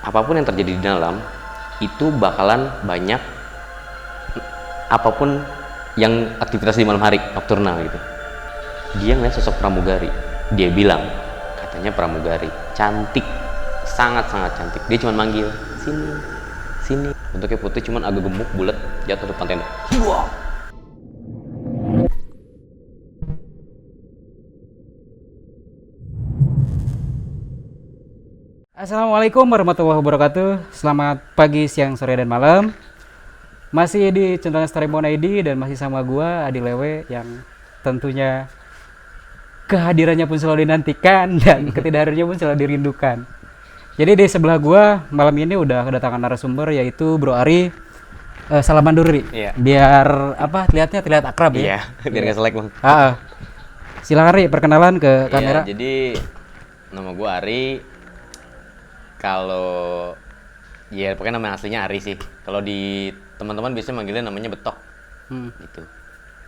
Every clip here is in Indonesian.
apapun yang terjadi di dalam itu bakalan banyak apapun yang aktivitas di malam hari nocturnal gitu. Dia ngeliat sosok pramugari, dia bilang katanya pramugari cantik, sangat cantik. Dia cuma manggil sini sini, bentuknya putih cuman agak gemuk bulat, jatuh depan tenda. Wow. Assalamualaikum warahmatullahi wabarakatuh. Selamat pagi, siang, sore, dan malam. Masih di channel Staribon ID dan masih sama gua Adi Lewe yang tentunya kehadirannya pun selalu dinantikan dan ketidakhadirnya pun selalu dirindukan. Jadi di sebelah gua malam ini udah kedatangan narasumber yaitu Bro Ari. Salaman dulu, Ri. Iya. Biar apa? Terlihat akrab ya. Iya, biar nggak selek bang. Silakan Ri, perkenalan ke kamera. Iya, jadi nama gue Ari. Kalau ya pokoknya nama aslinya Ari sih. Kalau di teman-teman biasanya manggilnya namanya Betok. Gitu.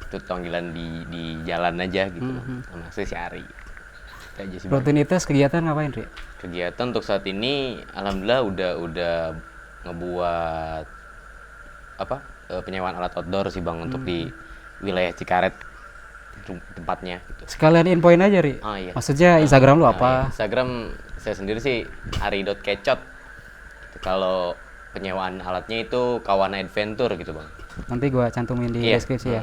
Itu panggilan di jalan aja gitu. Nama asli si Ari. Itu aja sih, Bang. Rutinitas kegiatan ngapain, Ri? Kegiatan untuk saat ini alhamdulillah udah ngebuat penyewaan alat outdoor sih Bang untuk di wilayah Cikaret tempatnya gitu. Sekalian infoin aja, Ri. Oh, iya. Maksudnya Instagram lu apa? Iya. Instagram saya sendiri sih ari.kecot. Gitu. Kalau penyewaan alatnya itu Kawana Adventure gitu Bang. Nanti gua cantumin di Iya. deskripsi ya.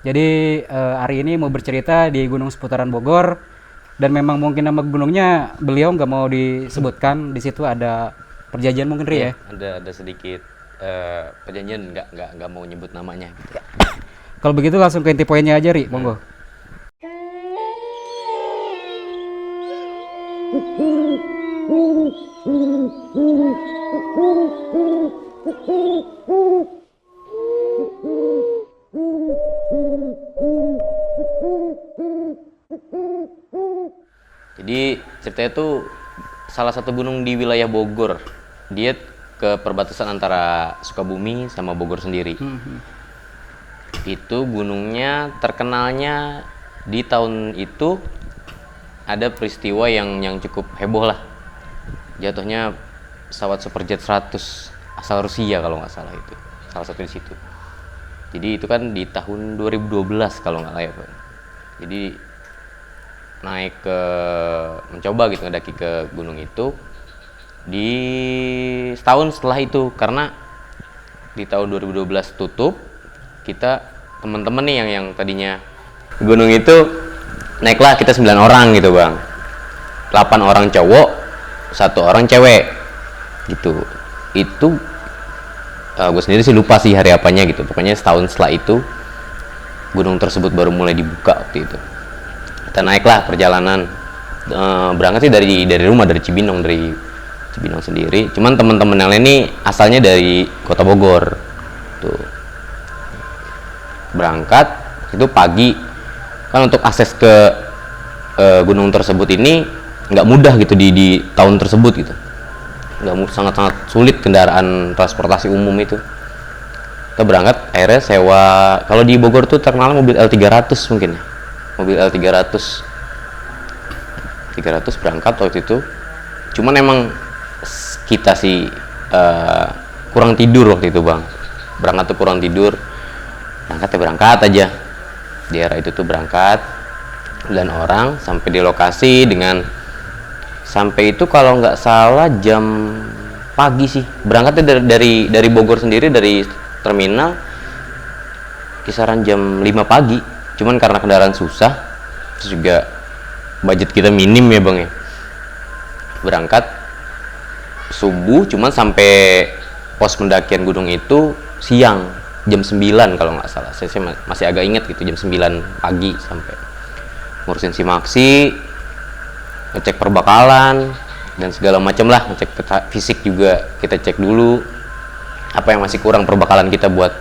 Jadi Ari ini mau bercerita di gunung seputaran Bogor dan memang mungkin nama gunungnya beliau nggak mau disebutkan. Di situ ada perjanjian mungkin, Ri, ya. Ada sedikit perjanjian nggak mau nyebut namanya. Gitu. Kalau begitu langsung ke inti poinnya aja, Ri. Monggo. Jadi ceritanya tuh salah satu gunung di wilayah Bogor. Dia ke perbatasan antara Sukabumi sama Bogor sendiri. Itu gunungnya terkenalnya di tahun itu ada peristiwa yang cukup heboh lah. Jatuhnya pesawat Superjet 100 asal Rusia kalau nggak salah itu. Salah satu di situ. Jadi itu kan di tahun 2012 kalau nggak salah ya, Pak. Jadi naik ke mencoba gitu ngedaki ke gunung itu di setahun setelah itu, karena di tahun 2012 tutup. Kita teman-teman nih yang tadinya gunung itu naiklah kita 9 orang gitu Bang, 8 orang cowok 1 orang cewek gitu. Itu gue sendiri sih lupa sih hari apanya gitu, pokoknya setahun setelah itu gunung tersebut baru mulai dibuka waktu itu. Kita naiklah perjalanan, berangkat sih dari rumah, dari Cibinong sendiri. Cuman teman-teman yang lain ini asalnya dari kota Bogor. Tuh. Berangkat itu pagi. Kan untuk akses ke gunung tersebut ini nggak mudah gitu di tahun tersebut gitu. Sangat sulit kendaraan transportasi umum itu. Kita berangkat, akhirnya sewa, kalau di Bogor tuh terkenal mobil L300 mungkin ya. Mobil L300 berangkat waktu itu. Cuman emang kita sih kurang tidur waktu itu Bang. Berangkat tuh kurang tidur. Berangkat aja. Di era itu tuh berangkat 9 orang sampai di lokasi sampai itu kalau nggak salah jam pagi sih. Berangkatnya dari Bogor sendiri, dari terminal kisaran jam 5 pagi. Cuman karena kendaraan susah, terus juga budget kita minim ya Bang ya. Berangkat subuh, cuman sampai pos pendakian gunung itu siang, jam 9 kalau nggak salah. Saya masih agak ingat gitu, jam 9 pagi sampai ngurusin simaksi, ngecek perbakalan dan segala macam lah, ngecek fisik juga kita cek dulu apa yang masih kurang perbakalan kita buat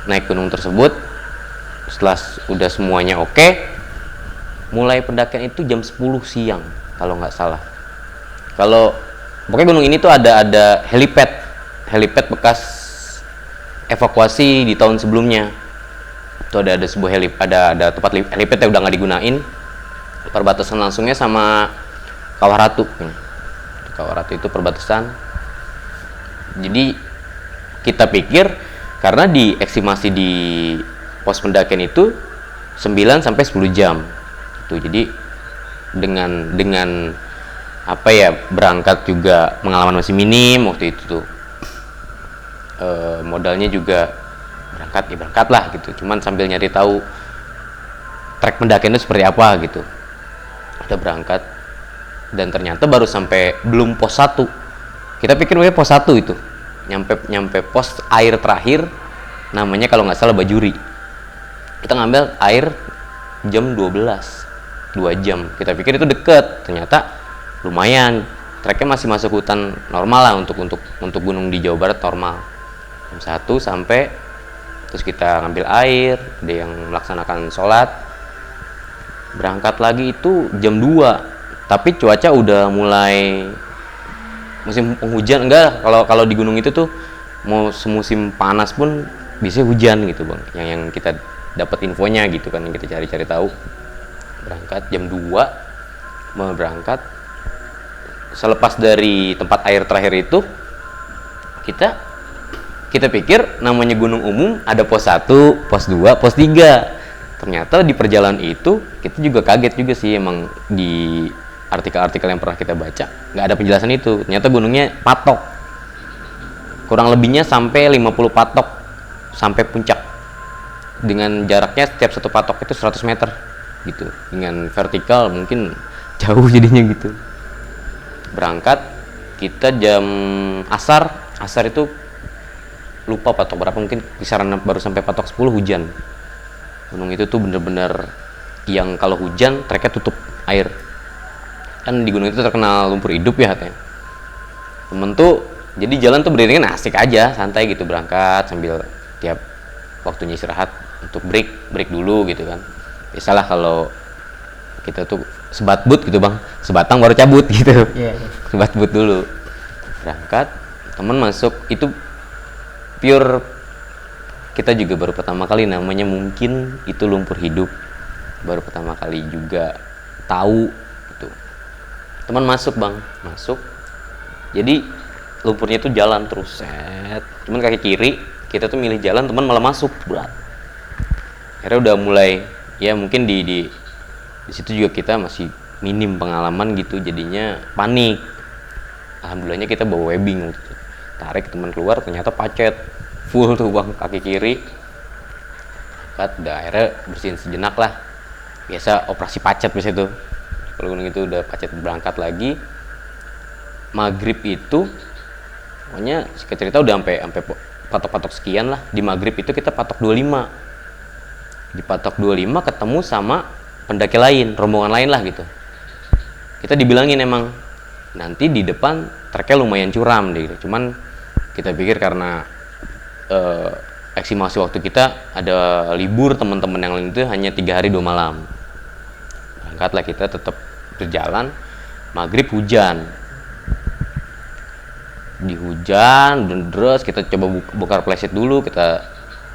naik gunung tersebut. Setelah udah semuanya oke, mulai pendakian itu jam 10 siang kalau nggak salah. Kalau pokoknya gunung ini tuh ada helipad bekas evakuasi di tahun sebelumnya. Itu ada sebuah ada tempat helipad yang udah nggak digunain. Perbatasan langsungnya sama Kawah Ratu. Kawaratu itu perbatasan. Jadi kita pikir karena di eksimasi di pos pendakian itu 9 sampai 10 jam. Itu jadi dengan apa ya, berangkat juga pengalaman masih minim waktu itu tuh. Modalnya juga berangkat lah gitu. Cuman sambil nyari tahu trek pendakian itu seperti apa gitu. Kita berangkat dan ternyata baru sampai belum pos 1. Kita pikir pos 1 itu. Nyampe pos air terakhir namanya kalau nggak salah Bajuri. Kita ngambil air jam 12, 2 jam. Kita pikir itu deket, ternyata lumayan. Treknya masih masuk hutan normal lah untuk gunung di Jawa Barat normal. Jam 1 sampai, terus kita ngambil air, ada yang melaksanakan sholat. Berangkat lagi itu jam 2, tapi cuaca udah mulai musim penghujan. Enggak, kalau di gunung itu tuh mau semusim panas pun bisa hujan gitu bang, yang kita dapat infonya gitu kan, yang kita cari tahu. Berangkat jam 2, mau berangkat. Selepas dari tempat air terakhir itu, kita pikir namanya gunung umum ada pos 1, pos 2, pos 3. Ternyata di perjalanan itu kita juga kaget juga sih, emang di artikel-artikel yang pernah kita baca nggak ada penjelasan itu. Ternyata gunungnya patok, kurang lebihnya sampai 50 patok sampai puncak, dengan jaraknya setiap satu patok itu 100 meter gitu, dengan vertikal mungkin jauh jadinya gitu. Berangkat kita jam asar itu lupa patok berapa, mungkin kisaran baru sampai patok 10 hujan. Gunung itu tuh bener-bener yang kalau hujan treknya tutup air. Kan di gunung itu terkenal lumpur hidup ya katanya. Temen tuh jadi jalan tuh beriringan asik aja, santai gitu, berangkat sambil tiap waktunya istirahat untuk break dulu gitu kan. Biasalah kalau kita tuh sebat but gitu bang, sebatang baru cabut gitu. Sebat but dulu. Berangkat, temen masuk itu pure, kita juga baru pertama kali namanya mungkin itu lumpur hidup, baru pertama kali juga tahu gitu. Teman masuk bang, jadi lumpurnya itu jalan terus set, cuman kaki kiri kita tuh milih jalan, teman malah masuk berat. Akhirnya udah mulai ya, mungkin di situ juga kita masih minim pengalaman gitu, jadinya panik. Alhamdulillahnya kita bawa webbing gitu. Tarik teman keluar, ternyata pacet full tuh bang, kaki kiri. Udah akhirnya bersihin sejenak lah, biasa operasi pacet biasa itu kalau gunung itu. Udah pacet, berangkat lagi. Maghrib itu pokoknya singkat cerita udah sampai patok-patok sekian lah. Di maghrib itu kita patok 25, di patok 25 ketemu sama pendaki lain, rombongan lain lah gitu. Kita dibilangin emang nanti di depan treknya lumayan curam deh gitu. Cuman kita pikir karena eksimasi waktu kita ada libur, teman-teman yang lain itu hanya 3 hari 2 malam. Berangkatlah kita, tetap berjalan. Maghrib hujan, di hujan deras, kita coba bongkar playset dulu, kita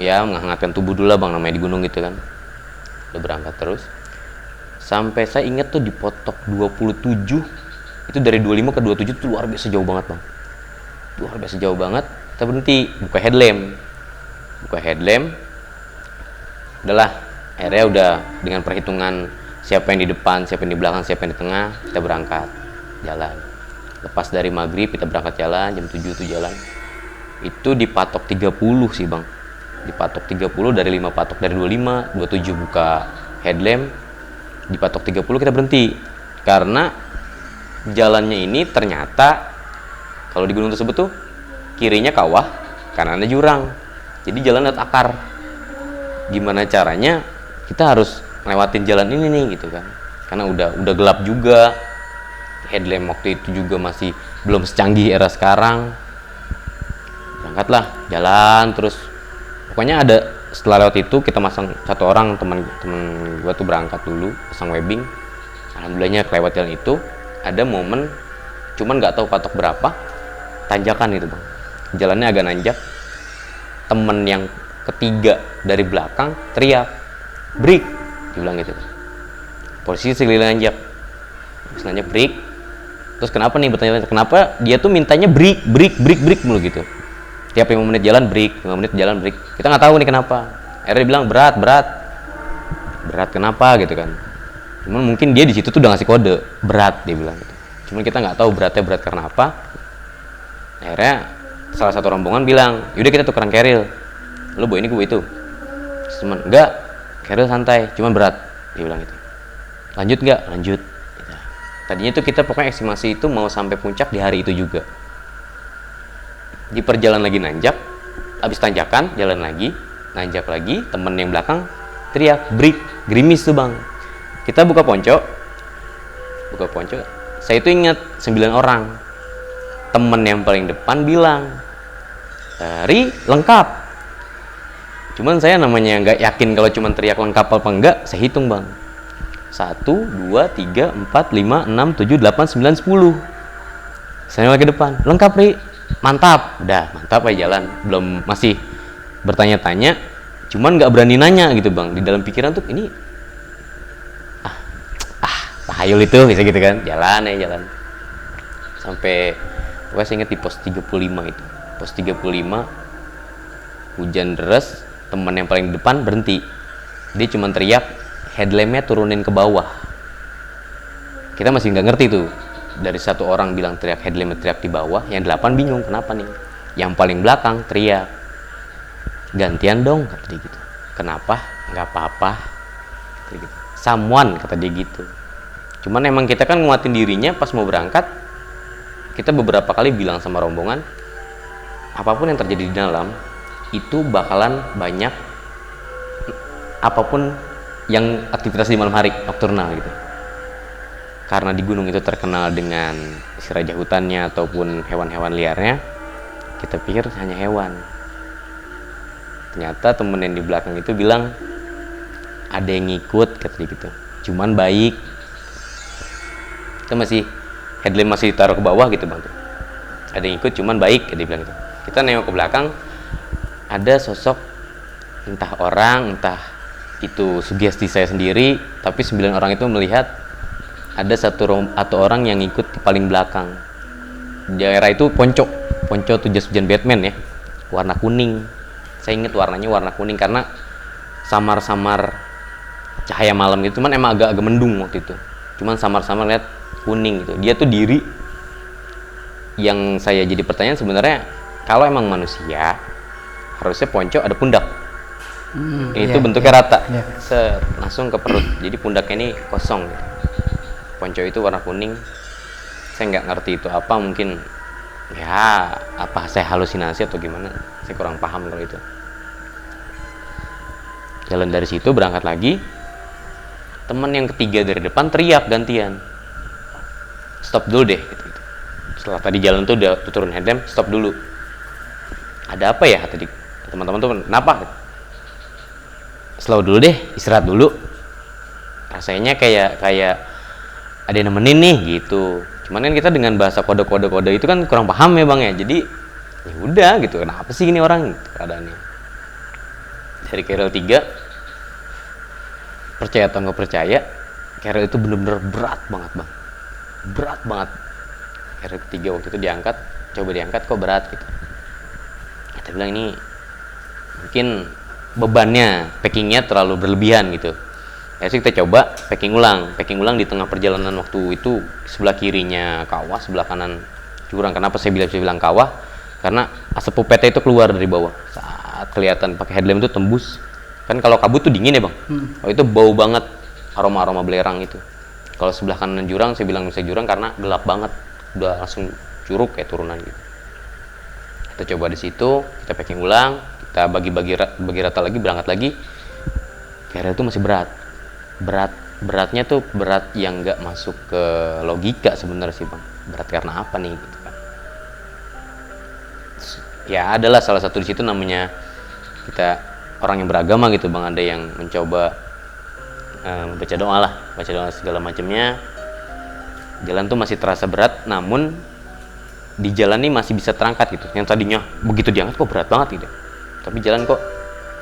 ya menghangatkan tubuh dulu lah bang, namanya di gunung gitu kan. Udah berangkat terus sampai saya ingat tuh di potok 27 itu, dari 25 ke 27 tuh luar biasa jauh banget bang, luar biasa jauh banget. Kita berhenti, buka headlamp, udahlah. Akhirnya udah dengan perhitungan siapa yang di depan, siapa yang di belakang, siapa yang di tengah, kita berangkat jalan. Lepas dari maghrib kita berangkat jalan, jam 7 tuh jalan. Itu di patok 30 sih bang, di patok 30 dari 5 patok, dari 25, 27 buka headlamp, di patok 30 kita berhenti. Karena jalannya ini ternyata kalau di gunung tersebut tuh kirinya kawah, kanannya jurang, jadi jalan lihat akar. Gimana caranya kita harus lewatin jalan ini nih gitu kan, karena udah gelap juga. Headlamp waktu itu juga masih belum secanggih era sekarang. Berangkatlah jalan terus, pokoknya ada, setelah lewat itu kita masang satu orang, teman gua tuh berangkat dulu pasang webbing. Alhamdulillahnya kelewat jalan itu. Ada momen cuman nggak tahu patok berapa, tanjakan itu bang, jalannya agak nanjak. Temen yang ketiga dari belakang teriak, break, dibilang gitu. Posisi sekeliling nanjak, habis nanjak break, Terus kenapa nih, bertanya kenapa dia tuh mintanya break mulu gitu. Tiap 5 menit jalan break, 5 menit jalan break. Kita nggak tahu nih kenapa. Akhirnya dia bilang berat kenapa gitu kan. Cuman mungkin dia di situ tuh udah ngasih kode berat, dia bilang gitu. Cuman kita nggak tahu beratnya berat karena apa. Akhirnya salah satu rombongan bilang, yaudah kita tukeran keril, lu bawa ini gue itu. Cuman enggak, keril santai, cuman berat, dia bilang gitu. Lanjut nggak? Lanjut. Tadinya tuh kita pokoknya estimasi itu mau sampai puncak di hari itu juga. Di perjalanan lagi nanjak, habis tanjakan jalan lagi, nanjak lagi, temen yang belakang teriak break, gerimis tuh bang. Kita buka ponco, saya itu ingat 9 orang. Temen yang paling depan bilang, Ri lengkap. Cuman saya namanya nggak yakin kalau cuman teriak lengkap apa enggak, saya hitung bang. 1, 2, 3, 4, 5, 6, 7, 8, 9, 10. Saya lagi depan, lengkap Ri, mantap, udah mantap aja jalan. Belum, masih bertanya-tanya, cuman nggak berani nanya gitu bang. Di dalam pikiran tuh ini, tahayul itu, bisa gitu kan, jalan sampai, gue inget di pos 35 itu, pos 35, hujan deras, teman yang paling depan berhenti, dia cuman teriak, headlampnya turunin ke bawah. Kita masih nggak ngerti tuh, dari satu orang bilang teriak headlampnya teriak di bawah, yang 8 bingung kenapa nih, yang paling belakang teriak, gantian dong kata dia gitu. Kenapa? Nggak apa-apa kata dia gitu. Someone kata dia gitu. Cuman emang kita kan nguatin dirinya pas mau berangkat. Kita beberapa kali bilang sama rombongan, apapun yang terjadi di dalam itu bakalan banyak, apapun yang aktivitas di malam hari, nokturnal gitu. Karena di gunung itu terkenal dengan si raja hutannya ataupun hewan-hewan liarnya, kita pikir hanya hewan. Ternyata temen yang di belakang itu bilang, ada yang ngikut kata dia gitu, cuman baik. Kita masih, headlamp masih ditaruh ke bawah gitu bang tuh. Ada yang ikut cuman baik, dia bilang gitu. Kita nengok ke belakang, ada sosok entah orang, entah itu sugesti saya sendiri, tapi 9 orang itu melihat ada satu orang yang ikut di paling belakang. Di daerah itu ponco tuh jas hujan Batman ya, warna kuning. Saya ingat warnanya warna kuning karena samar-samar cahaya malam gitu, cuman emang agak mendung waktu itu. Cuman samar-samar lihat kuning gitu. Dia tuh diri. Yang saya jadi pertanyaan sebenarnya, kalau emang manusia harusnya ponco ada pundak. Itu bentuknya rata, langsung ke perut. Jadi pundaknya ini kosong. Ponco itu warna kuning. Saya nggak ngerti itu apa, mungkin ya apa saya halusinasi atau gimana. Saya kurang paham kalau itu. Jalan dari situ berangkat lagi. Teman yang ketiga dari depan teriak gantian, stop dulu deh gitu. Setelah tadi jalan tuh udah turun headlamp, stop dulu. Ada apa ya tadi teman-teman tuh, kenapa? Slow dulu deh, istirahat dulu. Rasanya kayak ada yang nemenin nih gitu. Cuman kan kita dengan bahasa kode-kode itu kan kurang paham ya bang ya. Jadi ya udah gitu, kenapa sih ini orang gitu, keadaannya. Dari keril 3, percaya atau nggak percaya, keril itu bener-bener berat banget bang, berat banget. Keril ketiga waktu itu coba diangkat kok berat gitu. Kita bilang ini mungkin bebannya, packingnya terlalu berlebihan gitu. Jadi kita coba packing ulang di tengah perjalanan. Waktu itu sebelah kirinya kawah, sebelah kanan jurang. Kenapa saya bilang kawah? Karena asap pupetnya itu keluar dari bawah saat kelihatan pakai headlamp itu tembus. Kan kalau kabut tuh dingin ya bang. Kalau itu bau banget, aroma belerang itu. Kalau sebelah kanan jurang, saya bilang bisa jurang karena gelap banget, udah langsung curug kayak turunan gitu. Kita coba di situ, kita packing ulang, kita bagi rata lagi, berangkat lagi. Keril itu masih beratnya tuh berat yang nggak masuk ke logika sebenarnya sih bang. Berat karena apa nih gitu kan. Ya adalah salah satu di situ namanya kita orang yang beragama gitu bang, ada yang mencoba baca doa segala macamnya. Jalan tuh masih terasa berat, namun di jalan ini masih bisa terangkat gitu. Yang tadinya begitu diangkat kok berat banget gitu, tapi jalan kok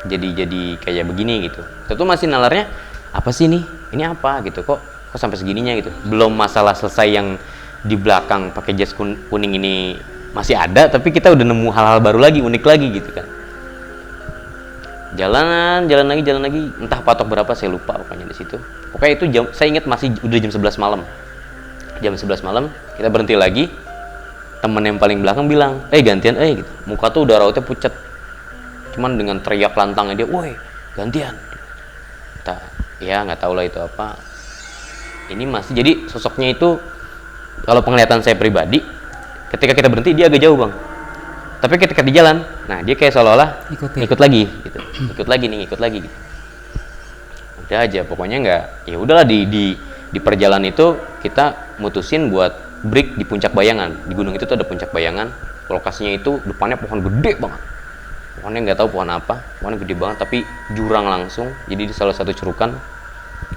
jadi kayak begini gitu. Kita tuh masih nalarnya apa sih ini apa gitu, kok sampai segininya gitu. Belum masalah selesai yang di belakang pakai jas kuning ini masih ada, tapi kita udah nemu hal-hal baru lagi, unik lagi gitu kan. Jalan lagi, entah patok berapa saya lupa pokoknya di situ. Pokoknya itu jam, saya ingat masih udah jam 11 malam. Jam 11 malam kita berhenti lagi. Temen yang paling belakang bilang, gantian gitu. Muka tuh udah rautnya pucat. Cuman dengan teriak lantangnya dia, "Woi, gantian." Ya nggak tahu lah itu apa. Ini masih jadi sosoknya itu, kalau penglihatan saya pribadi, ketika kita berhenti dia agak jauh bang, tapi ketika di jalan, nah dia kayak seolah-olah ikut lagi gitu, ikut lagi gitu. Udah aja pokoknya nggak, ya udahlah di perjalanan itu kita mutusin buat break di Puncak Bayangan. Di gunung itu tuh ada Puncak Bayangan, lokasinya itu depannya pohon gede banget, pohonnya nggak tahu pohon apa, pohonnya gede banget tapi jurang langsung. Jadi di salah satu cerukan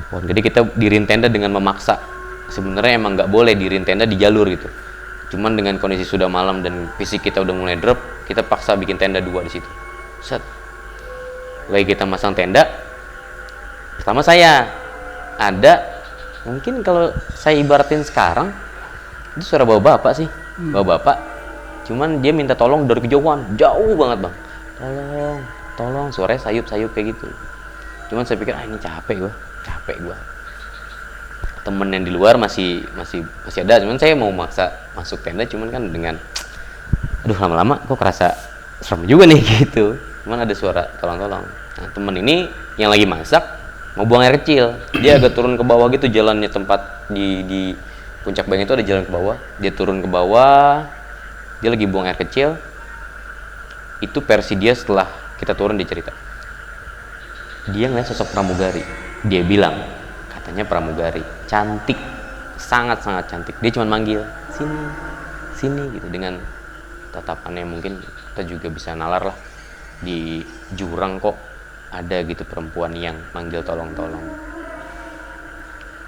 pohon gede kita diriin tenda dengan memaksa. Sebenarnya emang nggak boleh diriin tenda di jalur gitu, cuman dengan kondisi sudah malam dan fisik kita udah mulai drop, kita paksa bikin tenda 2 di situ. Set, lagi kita masang tenda, pertama saya ada, mungkin kalau saya ibaratin sekarang itu suara bapak sih, bapak, cuman dia minta tolong dari kejauhan, jauh banget bang, tolong, suaranya sayup kayak gitu. Cuman saya pikir ini capek gua. Temen yang di luar masih ada, cuman saya mau maksa masuk tenda, cuman kan dengan lama-lama kok kerasa serem juga nih gitu. Cuman ada suara tolong. Nah, temen ini yang lagi masak mau buang air kecil, dia agak turun ke bawah gitu, jalannya tempat di Puncak Bayangan itu ada jalan ke bawah, dia turun ke bawah, dia lagi buang air kecil. Itu versi dia setelah kita turun, dia cerita, dia ngeliat sosok pramugari. Dia bilang katanya pramugari cantik, sangat cantik. Dia cuma manggil sini gitu, dengan tatapannya mungkin kita juga bisa nalar lah, di jurang kok ada gitu perempuan yang manggil tolong.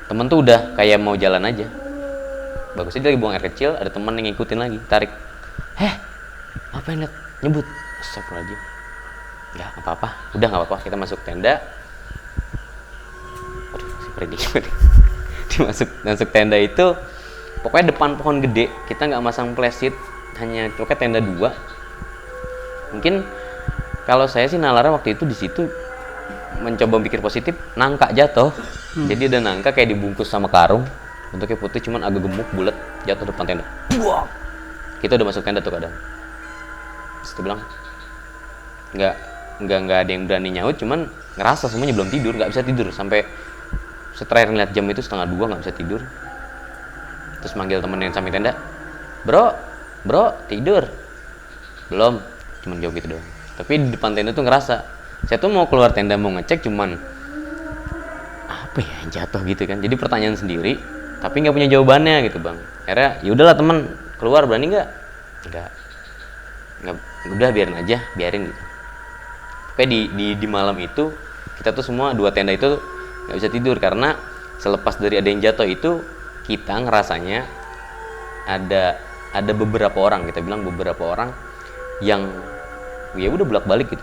Temen tuh udah kayak mau jalan aja, bagusnya dia lagi buang air kecil, ada temen yang ngikutin lagi, tarik, apa yang liat nyebut, astagfirullahaladzim, nggak apa-apa, kita masuk tenda. Masuk tenda itu pokoknya depan pohon gede, kita nggak masang flashlight, hanya pokoknya tenda 2. Mungkin kalau saya sih nalarnya waktu itu di situ mencoba pikir positif, nangka jatuh. Jadi ada nangka kayak dibungkus sama karung, bentuknya putih cuman agak gemuk, bulat, jatuh depan tenda. Buang. Kita udah masuk tenda tuh kadang. Terus dia bilang nggak ada yang berani nyaut, cuman ngerasa semuanya belum tidur, nggak bisa tidur sampai terakhir ngeliat jam itu 1:30, nggak bisa tidur. Terus manggil temen yang samping tenda, bro tidur belum, cuman jawab gitu doang. Tapi di depan tenda tuh ngerasa, saya tuh mau keluar tenda mau ngecek, cuman apa ya yang jatuh gitu kan, jadi pertanyaan sendiri tapi nggak punya jawabannya gitu bang. Akhirnya yaudahlah temen keluar, berani nggak, udah biarin gitu. Oke, di malam itu kita tuh semua 2 tenda itu nggak bisa tidur, karena selepas dari ada yang jatuh itu kita ngerasanya ada beberapa orang, kita bilang beberapa orang yang ya udah bolak-balik gitu,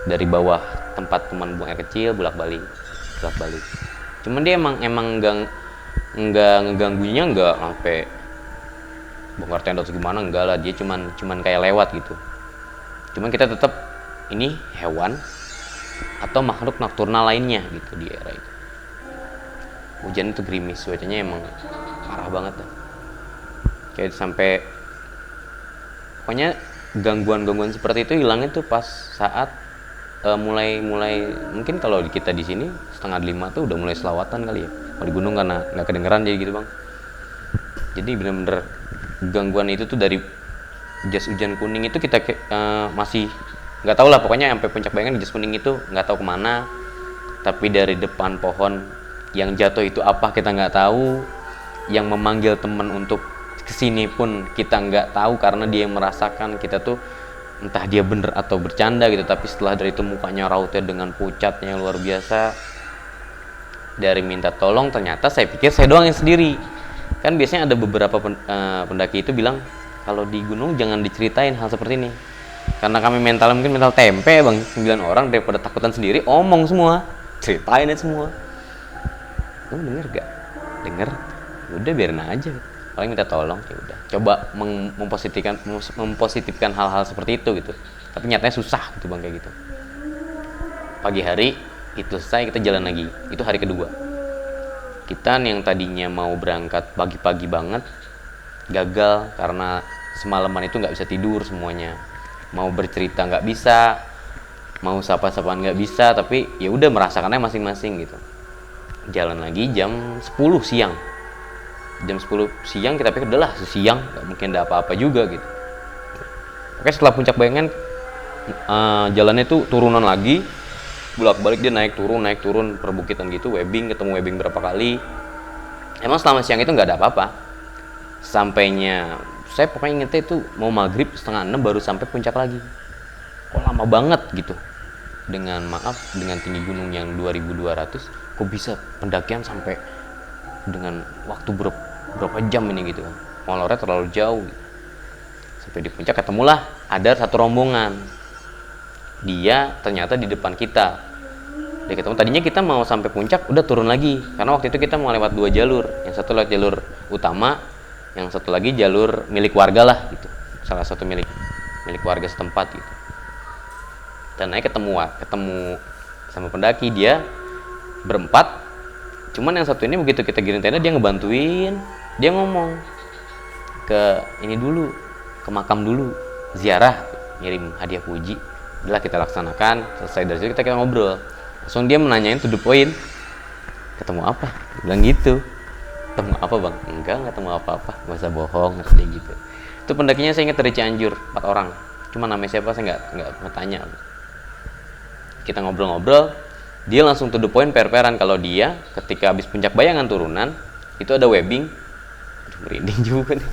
dari bawah tempat teman buang air kecil bolak-balik. Cuman dia emang nggak ngeganggunya, nggak sampai bongkar tenda atau gimana, enggak lah, dia cuman kayak lewat gitu. Cuman kita tetap ini hewan atau makhluk nokturnal lainnya gitu di era itu. Hujan itu gerimis, cuacanya emang parah banget dah. Kayak sampai pokoknya gangguan seperti itu hilangnya tuh pas saat mulai mungkin kalau kita di sini 4:30 tuh udah mulai selawatan kali ya. Kalau di gunung karena nggak kedengeran jadi gitu bang. Jadi bener-bener gangguan itu tuh dari jas hujan kuning itu kita masih nggak tahu lah, pokoknya sampai Puncak Bayangan jas kuning itu nggak tahu kemana. Tapi dari depan pohon yang jatuh itu apa kita nggak tahu, yang memanggil teman untuk kesini pun kita nggak tahu, karena dia yang merasakan, kita tuh entah dia bener atau bercanda gitu. Tapi setelah dari itu mukanya rautnya dengan pucatnya luar biasa. Dari minta tolong ternyata saya pikir saya doang yang sendiri. Kan biasanya ada beberapa pendaki itu bilang kalau di gunung jangan diceritain hal seperti ini, karena kami mungkin mental tempe bang, 9 orang, daripada takutan sendiri omong semua, ceritain aja semua. Kamu denger gak? Denger? Udah biarin aja. paling minta tolong, ya udah coba mempositifkan hal-hal seperti itu gitu. Tapi nyatanya susah gitu bang, kayak gitu. Pagi hari itu selesai, kita jalan lagi. Itu hari kedua. Kita yang tadinya mau berangkat pagi-pagi banget gagal karena semalaman itu nggak bisa tidur semuanya. Mau bercerita nggak bisa, mau sapa-sapaan nggak bisa, tapi ya udah merasakannya masing-masing gitu. Jalan lagi jam 10 siang. Jam 10 siang kita pikir udahlah siang, nggak mungkin ada apa-apa juga gitu. Oke, setelah puncak Bayangan jalannya itu turunan lagi, bolak-balik dia naik turun perbukitan gitu, ketemu webbing berapa kali. Emang selama siang itu nggak ada apa-apa. Sampainya saya pokoknya ingetnya itu mau maghrib 5:30 baru sampai puncak lagi. Kok lama banget gitu. Dengan tinggi gunung yang 2200, kok bisa pendakian sampai dengan waktu berapa jam ini gitu. Molornya terlalu jauh gitu. Sampai di puncak ketemulah ada satu rombongan. Dia ternyata di depan kita. Dia ketemu, tadinya kita mau sampai puncak udah turun lagi karena waktu itu kita mau lewat 2 jalur. Yang satu lewat jalur utama, yang satu lagi jalur milik warga lah gitu. Salah satu milik warga setempat gitu. Dan naik ketemu sama pendaki, dia berempat. Cuman yang satu ini begitu kita giring tenda dia ngebantuin, dia ngomong ke ini dulu, ke makam dulu, ziarah, ngirim hadiah puji. Udah kita laksanakan, selesai dari situ kita ngobrol. Langsung dia menanyain to the point, ketemu apa? Dia bilang gitu. Ketemu apa bang? Enggak ketemu apa-apa, gak usah bohong, katanya gitu. Itu pendakinya saya ingat dari Cianjur, 4 orang. Cuma namanya siapa saya nggak mau tanya. Kita ngobrol-ngobrol, dia langsung to the point, per-peran kalau dia ketika habis puncak Bayangan turunan itu ada webbing. Aduh, merinding juga nih.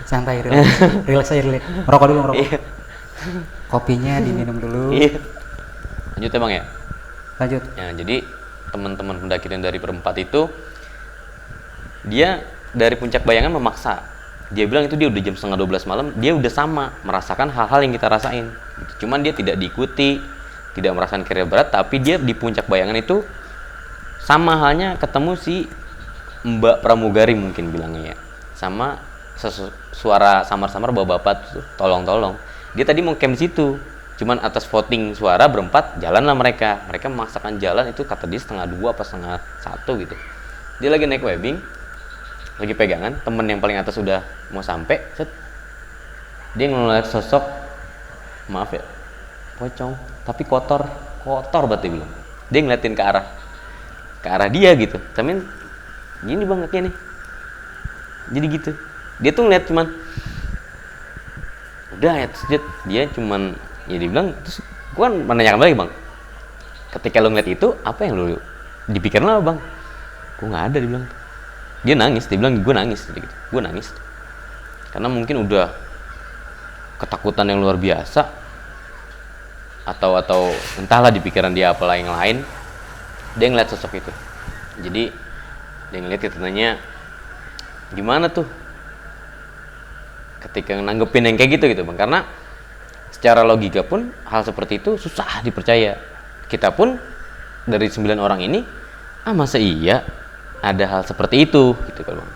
Santai, relax aja, relax. Merokok dulu, merokok. Iya. Kopinya diminum dulu. Iya. Lanjut ya bang ya. Lanjut. Ya, jadi teman-teman pendaki yang dari perempat itu, dia dari puncak Bayangan memaksa. Dia bilang itu dia udah jam 11:30 malam, dia udah sama merasakan hal-hal yang kita rasain. Cuman dia tidak diikuti, tidak merasakan kerja berat, tapi dia di puncak Bayangan itu sama halnya ketemu si Mbak Pramugari mungkin bilangnya ya, sama suara samar-samar bapak-bapak tuh, tolong. Dia tadi mau camp di situ, cuman atas voting suara berempat jalanlah mereka memaksakan jalan. Itu kata dia 1:30 apa 1:30 gitu. Dia lagi naik webbing, lagi pegangan, temen yang paling atas sudah mau sampai, dia ngeliat sosok, maaf ya, pocong tapi kotor banget dia bilang. Dia ngeliatin ke arah dia gitu, tapi gini bang kayak nih. Jadi gitu, dia tuh ngeliat cuman udah ya, dia cuman ya dibilang. Terus gua menanyakan lagi, bang, ketika lo ngeliat itu apa yang lo dipikirin lo bang? Gua nggak ada, dibilang. Dia nangis, dia bilang gue nangis gitu. Gue nangis karena mungkin udah ketakutan yang luar biasa, atau entahlah di pikiran dia apalah yang lain. Dia ngeliat sosok itu. Jadi dia ngeliat, kita tanya gimana tuh ketika nanggepin yang kayak gitu bang, karena secara logika pun hal seperti itu susah dipercaya. Kita pun dari 9 orang ini, masa iya ada hal seperti itu gitu kan bang.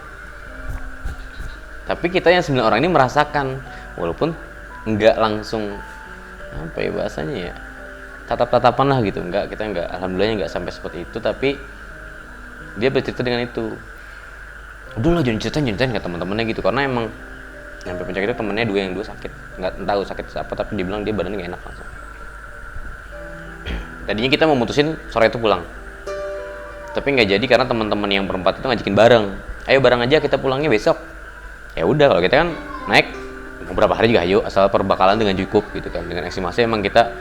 Tapi kita yang 9 orang ini merasakan, walaupun enggak langsung apa ya bahasanya ya, tatap-tatapan lah gitu, kita enggak, alhamdulillahnya enggak sampai seperti itu. Tapi dia bercerita dengan itu. Udah lah jangan ceritain ke teman-temannya gitu, karena emang sampai puncak itu temennya yang dua sakit, nggak tahu sakit apa, tapi dia bilang dia badannya nggak enak langsung. Tadinya kita mau mutusin sore itu pulang, tapi nggak jadi karena teman-teman yang berempat itu ngajakin bareng. Ayo bareng aja kita pulangnya besok. Ya udah, kalau kita kan naik beberapa hari juga ayo, asal perbekalan dengan cukup gitu kan. Dengan estimasi emang kita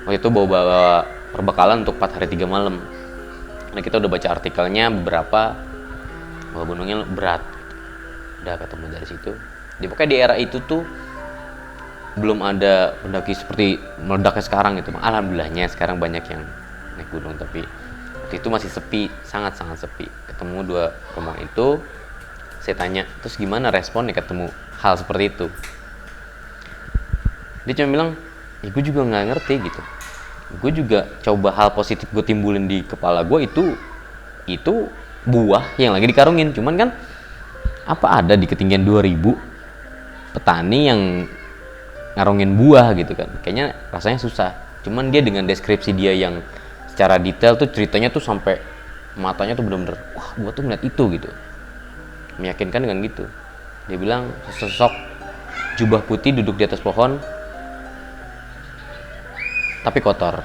waktu itu bawa perbekalan untuk 4 hari 3 malam. Nah kita udah baca artikelnya beberapa bahwa gunungnya berat. Udah ketemu dari situ. Pokoknya di era itu tuh belum ada pendaki seperti meledaknya sekarang gitu. Alhamdulillahnya sekarang banyak yang naik gunung, tapi waktu itu masih sepi, sangat-sangat sepi. Ketemu 2 rombongan itu, saya tanya, terus gimana responnya ketemu hal seperti itu? Dia cuma bilang, ya gue juga nggak ngerti gitu. Gue juga coba hal positif gue timbulin di kepala gue, itu buah yang lagi dikarungin. Cuman kan apa ada di ketinggian 2000 petani yang ngarongin buah gitu kan, kayaknya rasanya susah. Cuman dia dengan deskripsi dia yang secara detail tuh, ceritanya tuh sampai matanya tuh bener-bener, wah gua tuh ngeliat itu gitu, meyakinkan dengan gitu. Dia bilang sosok jubah putih duduk di atas pohon tapi kotor.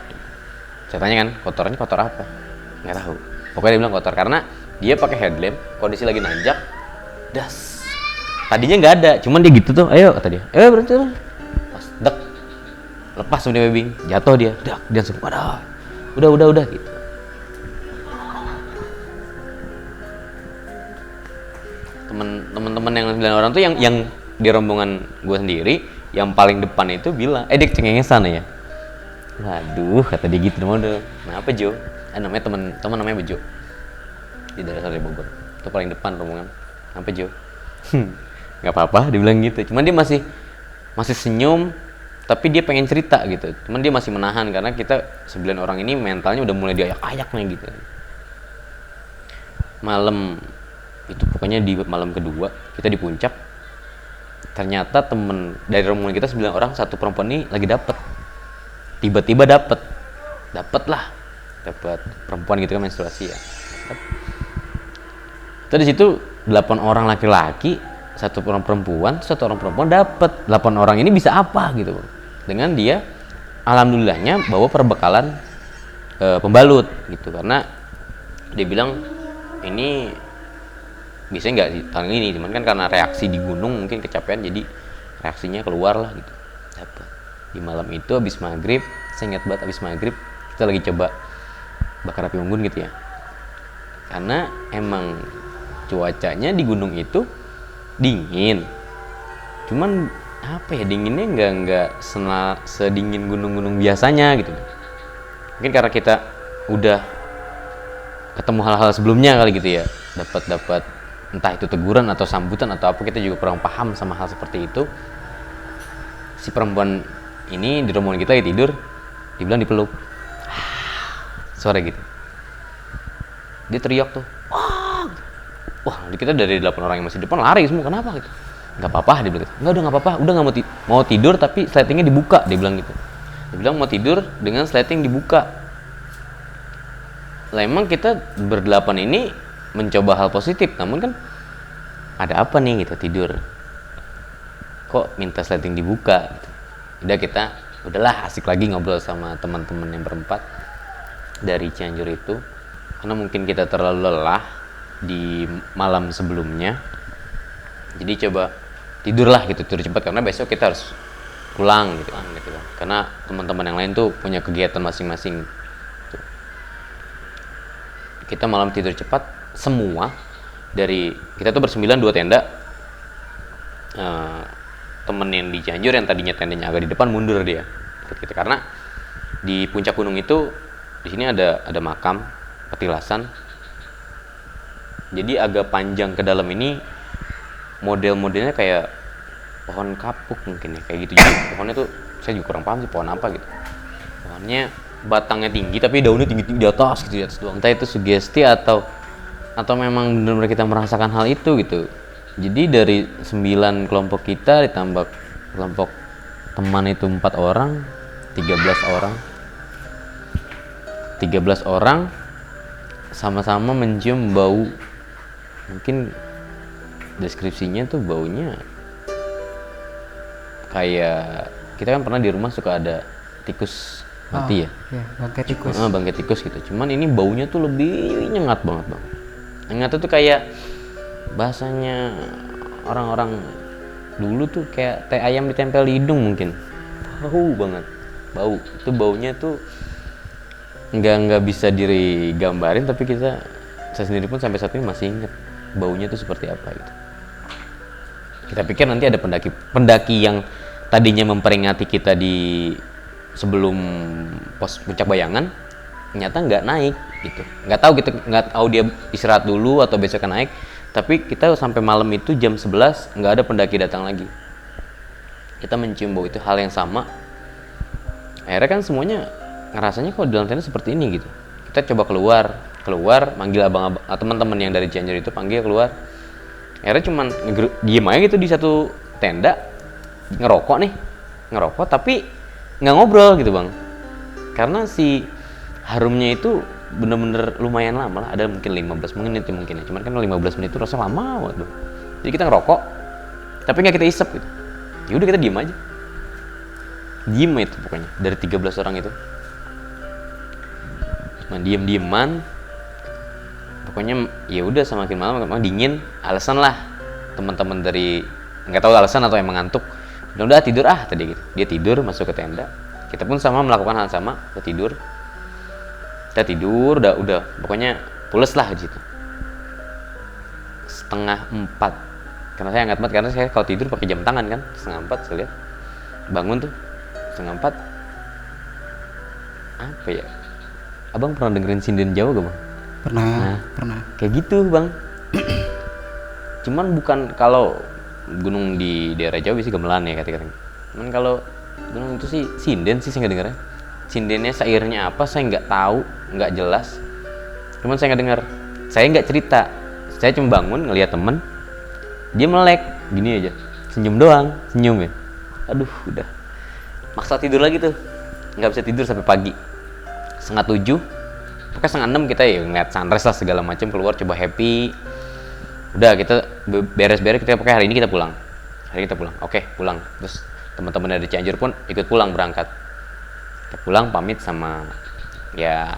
Saya tanya kan, kotornya kotor apa? Nggak tahu, pokoknya dia bilang kotor karena dia pakai headlamp, kondisi lagi nanjak, das. Tadinya nggak ada, cuman dia gitu tuh, ayo kata dia, berhenti tuh. Pas dek, lepas sama dia webbing, jatuh dia, dak, dia langsung, udah gitu. Temen-temen yang 9 orang tuh yang di rombongan gue sendiri, yang paling depan itu bilang, dia cengengesan ya. Waduh, kata dia gitu, kenapa Jo? Namanya teman namanya Bejo di daerah Sari Bogor. Itu paling depan rombongan. Kenapa Jo? Nggak apa-apa, dia bilang gitu. Cuman dia masih senyum, tapi dia pengen cerita gitu. Cuman dia masih menahan karena kita 9 orang ini mentalnya udah mulai diayak-ayak nih gitu. Malam itu pokoknya di malam kedua kita di puncak. Ternyata temen dari rombongan kita 9 orang, satu perempuan ini lagi dapet. Tiba-tiba dapet perempuan gitu kan, menstruasi ya. Terus di situ 8 orang laki-laki, satu orang perempuan dapat. 8 orang ini bisa apa gitu dengan dia, alhamdulillahnya bawa perbekalan pembalut gitu, karena dia bilang ini biasanya nggak di tahun ini, cuman kan karena reaksi di gunung mungkin kecapean jadi reaksinya keluar lah gitu. Dapat di malam itu habis maghrib, saya ingat banget habis maghrib kita lagi coba bakar api unggun gitu ya, karena emang cuacanya di gunung itu dingin, cuman apa ya, dinginnya nggak sedingin gunung-gunung biasanya gitu. Mungkin karena kita udah ketemu hal-hal sebelumnya kali gitu ya, dapat entah itu teguran atau sambutan atau apa, kita juga kurang paham sama hal seperti itu. Si perempuan ini di rombongan kita lagi tidur, dibilang dipeluk, suara gitu, dia teriak tuh, wah kita dari 8 orang yang masih depan lari semua, kenapa gitu? Nggak apa-apa, dia bilang gitu. Nggak apa-apa, udah nggak mau tidur tapi sletingnya dibuka, dia bilang gitu. Dia bilang mau tidur dengan sleting dibuka. Lah emang kita berdelapan ini mencoba hal positif, namun kan ada apa nih gitu, tidur kok minta sleting dibuka gitu. Udahlah asik lagi ngobrol sama teman-teman yang berempat dari Cianjur itu, karena mungkin kita terlalu lelah di malam sebelumnya, jadi coba tidurlah gitu, tidur cepat karena besok kita harus pulang gitu kan, karena teman-teman yang lain tuh punya kegiatan masing-masing. Kita malam tidur cepat semua, dari kita tuh bersembilan 2 tenda. Temen yang di Cianjur yang tadinya tendanya agak di depan mundur dia gitu, karena di puncak gunung itu di sini ada makam petilasan, jadi agak panjang ke dalam ini, model-modelnya kayak pohon kapuk mungkin ya, kayak gitu. Jadi pohonnya tuh saya juga kurang paham sih pohon apa gitu, pohonnya batangnya tinggi tapi daunnya tinggi di atas gitu, di atas doang. Entah itu sugesti atau memang benar-benar kita merasakan hal itu gitu. Jadi dari 9 kelompok kita ditambah kelompok teman itu 4 orang, 13 orang sama-sama mencium bau, mungkin deskripsinya tuh baunya kayak, kita kan pernah di rumah suka ada tikus mati ya, bangkai tikus. Bangkai tikus gitu. Cuman ini baunya tuh lebih nyengat banget bang. Nyengat tuh kayak bahasanya orang-orang dulu tuh kayak teh ayam ditempel di hidung mungkin. Bau banget, bau. Itu baunya tuh nggak bisa digambarin, tapi saya sendiri pun sampai saat ini masih inget baunya tuh seperti apa gitu. Kita pikir nanti ada pendaki yang tadinya memperingati kita di sebelum pos puncak Bayangan, ternyata nggak naik gitu. Nggak tahu dia istirahat dulu atau besok naik. Tapi kita sampai malam itu jam 11 nggak ada pendaki datang lagi. Kita mencium bau itu, hal yang sama. Akhirnya kan semuanya ngerasanya kok di dalam tenda seperti ini gitu. Kita coba keluar, manggil abang-abang, teman-teman yang dari Cianjur itu panggil keluar. akhirnya cuman diem aja gitu di satu tenda, ngerokok tapi nggak ngobrol gitu bang, karena si harumnya itu bener-bener lumayan lama lah, ada mungkin 15 menit mungkin ya, cuman kan 15 menit itu rasanya lama banget bang. Jadi kita ngerokok tapi nggak kita isep gitu, ya udah kita diem aja, diem itu pokoknya dari 13 orang itu cuma diem-dieman. Pokoknya ya udah semakin malam dingin, alasan lah teman-teman dari nggak tahu alasan atau emang ngantuk, udah tidur tadi gitu. Dia tidur masuk ke tenda, kita pun sama melakukan hal sama, kita tidur udah pokoknya pules lah di situ. 3:30 karena saya nggak karena saya kalau tidur pakai jam tangan kan, 3:30 saya lihat bangun tuh 3:30. Apa ya, abang pernah dengerin sinden Jawa gak bang? Pernah. Kayak gitu bang. Cuman bukan kalau gunung di daerah Jawa biasanya gamelan ya kata-katanya. Cuman kalau gunung itu sih sinden sih saya nggak dengernya. Sindennya sairnya apa saya nggak tahu, nggak jelas. Cuman saya nggak dengar. Saya nggak cerita. Saya cuma bangun ngelihat temen, dia melek gini aja, senyum ya. Aduh udah maksa tidur lagi tuh, nggak bisa tidur sampai pagi. 6:30. Pokoknya 5:30 kita ya ngeliat sunrise lah segala macam, keluar coba happy. Udah kita beres-beres, kita pakai hari ini kita pulang. Oke, pulang. Terus teman-teman dari Cianjur pun ikut pulang berangkat. Kita pulang pamit sama ya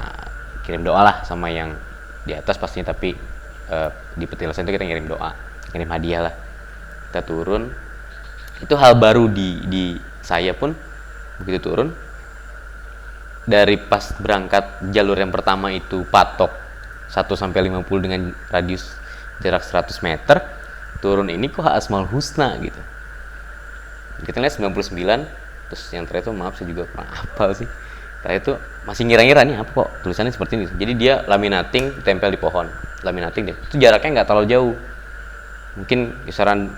kirim doa lah sama yang di atas pastinya, tapi di petilasan itu kita ngirim doa, ngirim hadiah lah. Kita turun. Itu hal baru di saya pun begitu turun. Dari pas berangkat jalur yang pertama itu patok 1-50 dengan radius jarak 100 meter, turun ini kok Asmaul Husna gitu. Kita lihat 99, terus yang terakhir itu maaf saya juga kurang hafal sih. Terakhir itu masih ngira-ngira nih apa kok tulisannya seperti ini. Jadi dia laminating tempel di pohon, laminating dia. Itu jaraknya nggak terlalu jauh, mungkin kisaran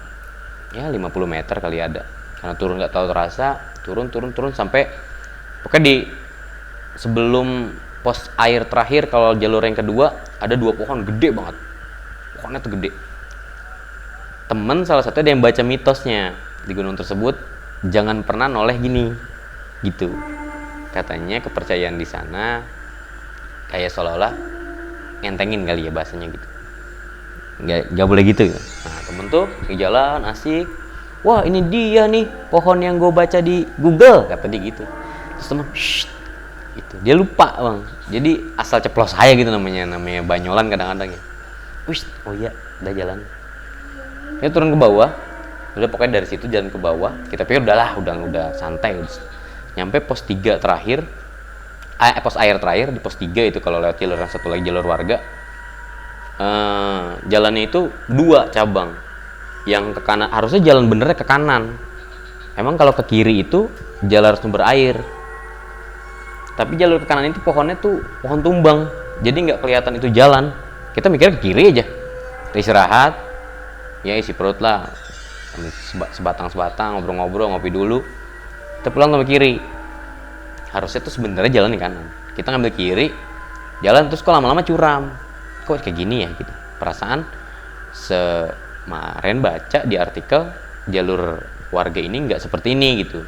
ya 50 meter kali ada. Karena turun nggak terlalu terasa, turun sampai pokoknya di sebelum pos air terakhir kalau jalur yang kedua ada 2 pohon gede banget, pohonnya tuh gede. Temen salah satu ada yang baca mitosnya di gunung tersebut, jangan pernah noleh gini gitu, katanya kepercayaan di sana kayak seolah-olah ngentengin kali ya bahasanya gitu, nggak boleh gitu. Nah temen tuh di jalan asik, wah ini dia nih pohon yang gue baca di Google kata dia gitu. Terus temen itu dia lupa bang, jadi asal ceplos saya gitu, namanya banyolan kadang-kadang ya. Oh iya udah jalan, dia turun ke bawah, udah pokoknya dari situ jalan ke bawah. Kita pikir udah santai, nyampe pos 3 terakhir, pos air terakhir di pos 3 itu kalau lewat jalur yang satu lagi jalur warga. Jalannya itu 2 cabang, yang ke kanan harusnya jalan benernya ke kanan, emang kalau ke kiri itu jalan sumber air. Tapi jalur ke kanan itu pohonnya tuh pohon tumbang, jadi nggak kelihatan itu jalan. Kita mikirnya ke kiri aja, kita istirahat, ya isi perut lah, sebatang ngobrol-ngobrol, ngopi dulu. Kita pulang ke kiri, harusnya tuh sebenarnya jalan di kanan. Kita ngambil kiri, jalan terus kok lama-lama curam, kok kayak gini ya gitu. Perasaan kemarin baca di artikel jalur warga ini nggak seperti ini gitu.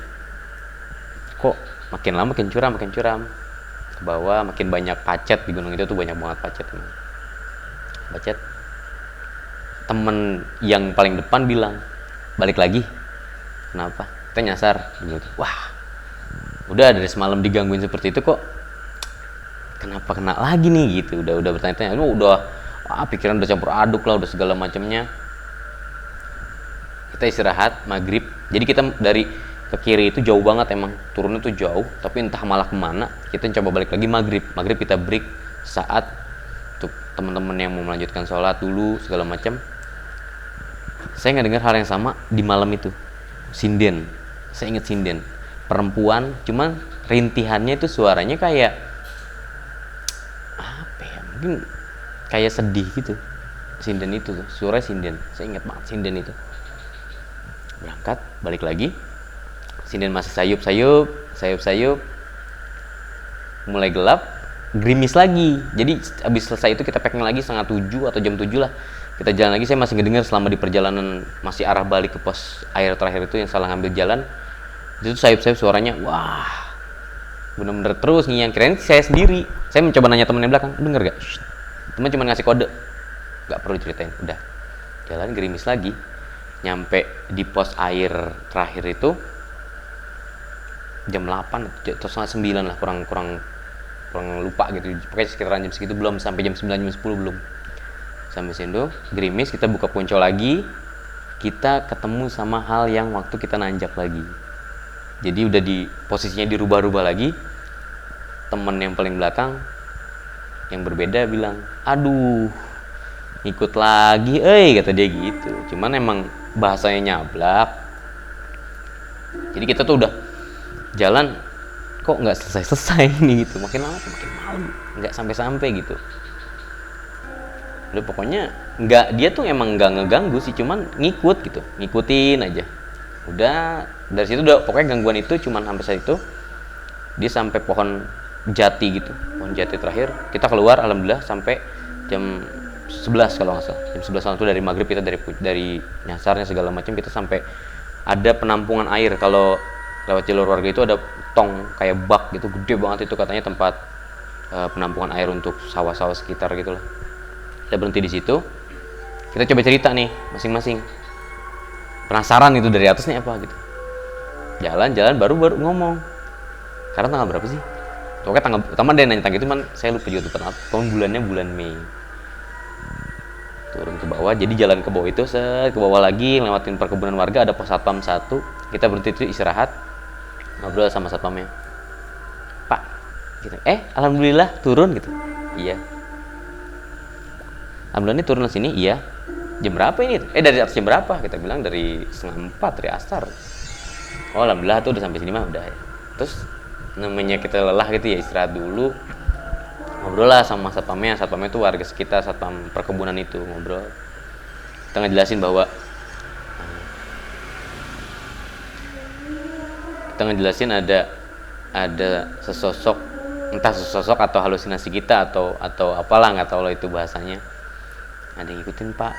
Kok makin lama makin curam ke bawah, makin banyak pacet di gunung itu tuh, banyak banget pacet. Temen yang paling depan bilang balik lagi. Kenapa? Kita nyasar gitu. Wah udah dari semalam digangguin seperti itu kok kenapa kena lagi nih gitu. Udah bertanya-tanya, pikiran udah campur aduk lah, udah segala macamnya. Kita istirahat maghrib, jadi kita dari ke kiri itu jauh banget, emang turunnya tuh jauh, tapi entah malah kemana. Kita coba balik lagi maghrib kita break saat untuk teman-teman yang mau melanjutkan sholat dulu segala macam. Saya nggak dengar hal yang sama di malam itu. Sinden, saya ingat sinden perempuan, cuman rintihannya itu suaranya kayak apa ya, mungkin kayak sedih gitu. Sinden itu tuh suara sinden, saya ingat banget sinden itu. Berangkat balik lagi, sinden masih sayup, mulai gelap, gerimis lagi. Jadi abis selesai itu kita packing lagi 6:30 atau jam 7 lah, Kita jalan lagi, saya masih ngedengar selama di perjalanan masih arah balik ke pos air terakhir itu yang salah ngambil jalan. Itu sayup-sayup suaranya, wah, bener-bener terus ngiang. Kirain saya sendiri. Saya mencoba nanya temen yang belakang, denger gak? Shh. Temen cuma ngasih kode, gak perlu ceritain. Udah, jalan gerimis lagi. Nyampe di pos air terakhir itu jam 8 atau setengah 9 lah, kurang lupa gitu. Pokoknya sekitaran jam segitu, belum sampai jam 9, jam 10 belum. Sampai situ, gerimis, kita buka ponco lagi. Kita ketemu sama hal yang waktu kita nanjak lagi. Jadi udah di posisinya dirubah-rubah lagi. Temen yang paling belakang yang berbeda bilang, aduh, ikut lagi, kata dia gitu. Cuman emang bahasanya nyablak. Jadi kita tuh udah jalan, kok nggak selesai nih gitu. Makin lama makin malam, nggak sampai gitu. Udah pokoknya dia tuh emang nggak ngeganggu sih, cuman ngikutin aja. Udah dari situ udah pokoknya gangguan itu cuman sampai saat itu. Dia sampai pohon jati gitu, pohon jati terakhir. Kita keluar alhamdulillah sampai jam 11 kalau nggak salah. Jam 11 itu dari maghrib kita dari nyasarnya segala macam kita sampai ada penampungan air. Kalau lewat jalur warga itu ada tong kayak bak gitu, gede banget itu katanya tempat penampungan air untuk sawah-sawah sekitar gitu lah. Kita berhenti di situ. Kita coba cerita nih masing-masing. Penasaran itu dari atasnya apa gitu. Jalan-jalan baru ngomong. Karena tanggal berapa sih? Pokoknya tanggal pertama dia nanya tanggal itu, cuman saya lupa juga tuh tahun bulannya bulan Mei. Turun ke bawah, jadi jalan ke bawah itu ke bawah lagi, lewatin perkebunan warga, ada pos satpam 1. Kita berhenti itu istirahat, ngobrol sama satpamnya. Pak, gitu. Alhamdulillah turun gitu. Iya. Alhamdulillah ini turun ke sini, iya. Jam berapa ini? Dari atas jam berapa? Kita bilang dari 3:30 dari asar. Oh alhamdulillah tuh udah sampai sini mah udah ya. Terus namanya kita lelah gitu ya, istirahat dulu. Ngobrol lah sama satpamnya tuh warga sekitar, satpam perkebunan itu, ngobrol. Kita ngejelasin bahwa ada sesosok, entah sesosok atau halusinasi kita atau apalah, nggak tahu lah itu bahasanya. Ada yang ngikutin Pak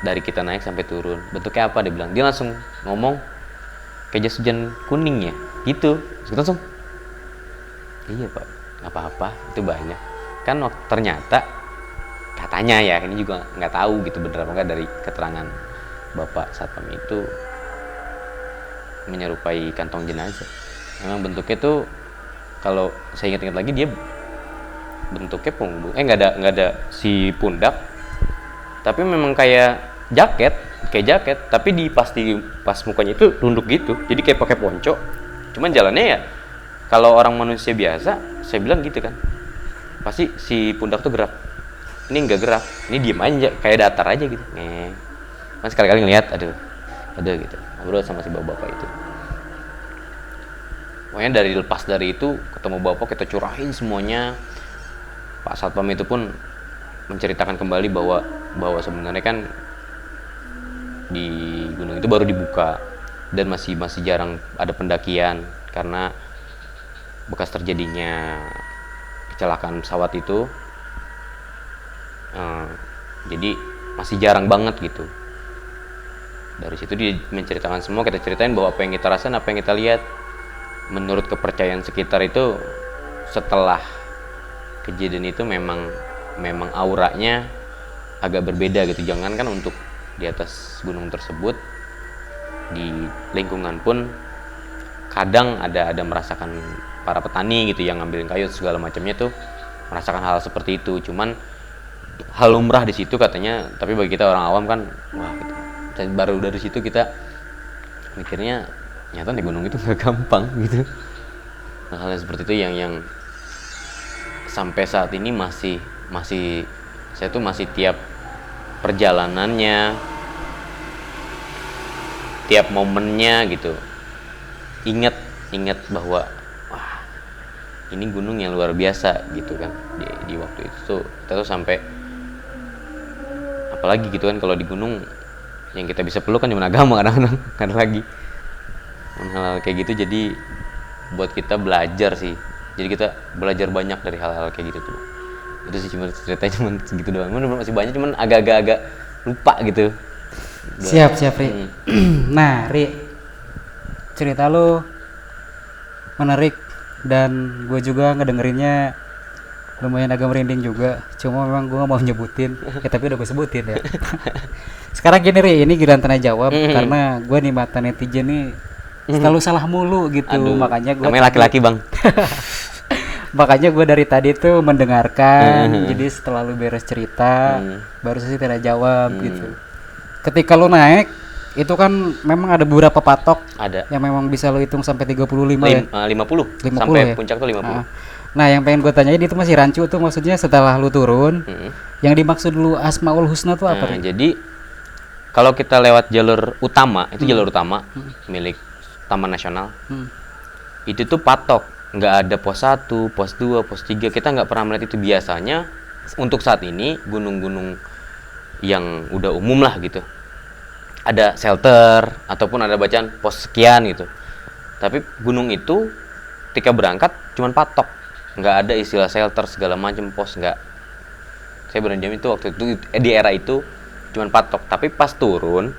dari kita naik sampai turun. Bentuknya apa? Dia bilang. Dia langsung ngomong kayak jas hujan kuning ya gitu. Terus kita langsung, iya Pak, apa-apa itu banyak kan. Ternyata katanya ya, ini juga nggak tahu gitu bener apa enggak, dari keterangan bapak satpam itu menyerupai kantong jenazah. Memang bentuknya tuh kalau saya ingat-ingat lagi, dia bentuknya punggung, nggak ada si pundak, tapi memang kayak jaket, tapi pas mukanya itu tunduk gitu, jadi kayak pakai ponco. Cuman jalannya ya kalau orang manusia biasa, saya bilang gitu kan, pasti si pundak tuh gerak. Ini nggak gerak, ini diem aja, kayak datar aja gitu. Kan sekali-kali ngeliat, aduh gitu, ngobrol sama si bapak itu. Pokoknya lepas dari itu ketemu bapak, kita curahin semuanya. Pak satpam itu pun menceritakan kembali bahwa sebenarnya kan di gunung itu baru dibuka dan masih jarang ada pendakian karena bekas terjadinya kecelakaan pesawat itu. Jadi masih jarang banget gitu. Dari situ dia menceritakan semua, kita ceritain bahwa apa yang kita rasain, apa yang kita lihat. Menurut kepercayaan sekitar itu, setelah kejadian itu memang auranya agak berbeda gitu. Jangankan untuk di atas gunung tersebut, di lingkungan pun kadang ada merasakan para petani gitu yang ngambilin kayu segala macamnya tuh merasakan hal seperti itu. Cuman hal lumrah di situ katanya, tapi bagi kita orang awam kan wah gitu. Dan baru dari situ kita mikirnya ternyata di gunung itu nggak gampang gitu. Hal seperti itu yang sampai saat ini masih saya tuh masih tiap perjalanannya, tiap momennya gitu ingat bahwa wah ini gunung yang luar biasa gitu kan. Di waktu itu tuh kita tuh sampai, apalagi gitu kan, kalau di gunung yang kita bisa peluk kan cuma agama kadang-kadang, kan lagi hal-hal kayak gitu. Jadi buat kita belajar sih, jadi kita belajar banyak dari hal-hal kayak gitu tuh. Itu sih cuma ceritanya cuma segitu doang. Masih banyak, cuman agak lupa gitu. Siap Ri. Nah Ri, cerita lu menarik dan gue juga ngedengerin lumayan agak merinding juga. Cuma memang gue gak mau nyebutin tapi udah gue sebutin ya. Sekarang gini Ri, ini giliran tanya jawab karena gue nih mata netizen nih selalu salah mulu gitu. Aduh, makanya gue namanya laki-laki bang. makanya gue dari tadi tuh mendengarkan. Jadi setelah lu beres cerita baru sih tanya jawab gitu. Ketika lu naik itu kan memang ada beberapa patok Ada yang memang bisa lo hitung sampai 35 ya. 50 50 sampai ya? puncak tuh 50. Nah yang pengen gue tanyain itu masih rancu tuh, maksudnya setelah lu turun yang dimaksud lu Asmaul Husna tuh apa? Nah, jadi kalau kita lewat jalur utama, itu jalur utama milik Taman Nasional, itu tuh patok, nggak ada pos 1, pos 2, pos 3, kita nggak pernah melihat itu. Biasanya untuk saat ini gunung-gunung yang udah umum lah gitu, ada shelter ataupun ada bacaan pos sekian gitu. Tapi gunung itu ketika berangkat cuman patok, nggak ada istilah shelter segala macam pos, nggak. Saya berani jamin itu waktu itu di era itu cuman patok. Tapi pas turun,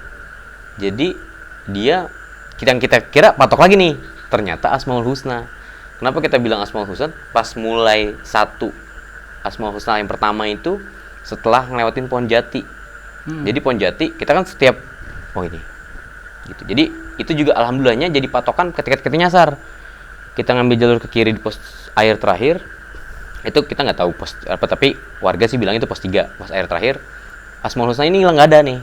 jadi dia yang kita kira patok lagi nih, ternyata Asmaul Husna. Kenapa kita bilang Asmaul Husna? Pas mulai satu Asmaul Husna yang pertama itu setelah ngelewatin Pohon Jati. Jadi Pohon Jati kita kan setiap ini gitu. Jadi itu juga alhamdulillahnya jadi patokan ketika kita nyasar. Kita ngambil jalur ke kiri di pos air terakhir. Itu kita nggak tahu pos apa, tapi warga sih bilang itu pos 3, pos air terakhir. Asmaul Husna ini hilang, nggak ada nih.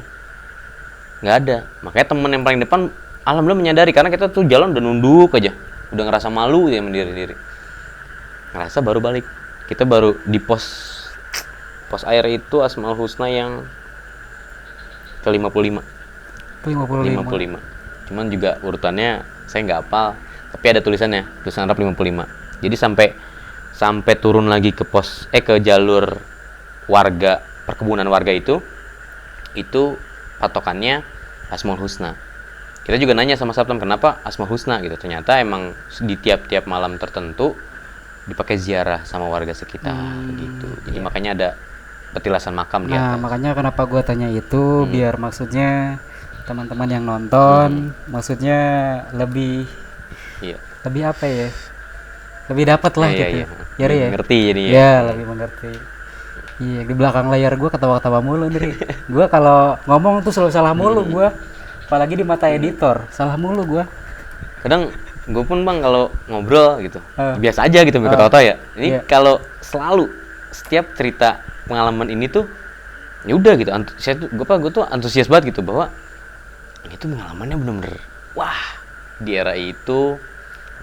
Nggak ada. Makanya temen yang paling depan alhamdulillah menyadari, karena kita tuh jalan udah nunduk aja. Udah ngerasa malu ya mendiri-diri. Ngerasa baru balik. Kita baru di pos air itu Asmaul Husna yang ke 55. 55. Cuman juga urutannya saya nggak hafal, tapi ada tulisan Arab 55. Jadi sampai turun lagi ke ke jalur warga, perkebunan warga itu patokannya Asmaul Husna. Kita juga nanya sama Saptam kenapa Asmaul Husna gitu. Ternyata emang di tiap-tiap malam tertentu dipakai ziarah sama warga sekitar gitu. Jadi makanya ada petilasan makam di atas. Nah, makanya kenapa gua tanya itu biar maksudnya teman-teman yang nonton maksudnya lebih apa ya? Lebih dapat lah gitu. Ya, ngerti jadi ya. Lebih mengerti. Iya, di belakang layar gua ketawa-ketawa mulu nih. Gua kalau ngomong tuh selalu salah mulu gua. Apalagi di mata editor, salah mulu gua. Kadang gue pun bang kalau ngobrol gitu biasa aja gitu, ketawa-tawa ya. Ini kalau selalu setiap cerita pengalaman ini tuh ya udah gitu, gue tuh antusias banget gitu bahwa ini tuh pengalamannya bener-bener wah, di era itu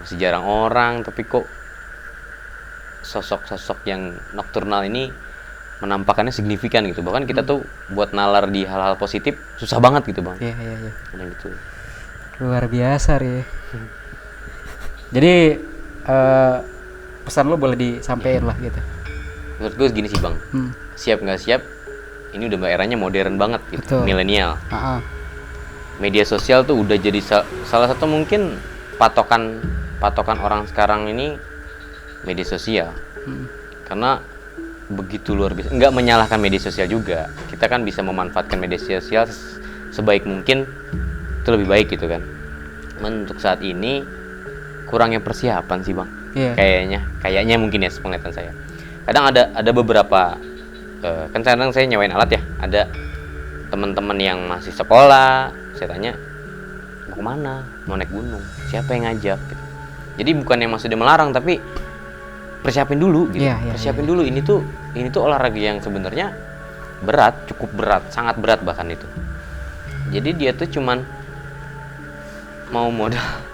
masih jarang orang, tapi kok sosok-sosok yang nokturnal ini menampakkannya signifikan gitu. Bahkan kita tuh buat nalar di hal-hal positif susah banget gitu bang. Iya. Gitu. Luar biasa Ri. Jadi pesan lo boleh disampaikan lah gitu. Menurut gue gini sih bang, siap nggak siap, ini udah eranya modern banget gitu, milenial. Media sosial tuh udah jadi salah satu mungkin patokan orang sekarang ini media sosial. Karena begitu luar biasa, nggak menyalahkan media sosial juga. Kita kan bisa memanfaatkan media sosial sebaik mungkin, itu lebih baik gitu kan. Untuk saat ini kurangnya persiapan sih bang. Kayaknya mungkin ya sepenglihatan saya. Kadang ada beberapa kan kadang saya nyewain alat ya, ada teman-teman yang masih sekolah, saya tanya mau kemana, mau naik gunung, siapa yang ngajak gitu. Jadi bukan yang maksudnya melarang, tapi persiapin dulu gitu. Persiapin dulu, ini tuh olahraga yang sebenarnya berat, cukup berat, sangat berat bahkan itu. Jadi dia tuh cuman mau modal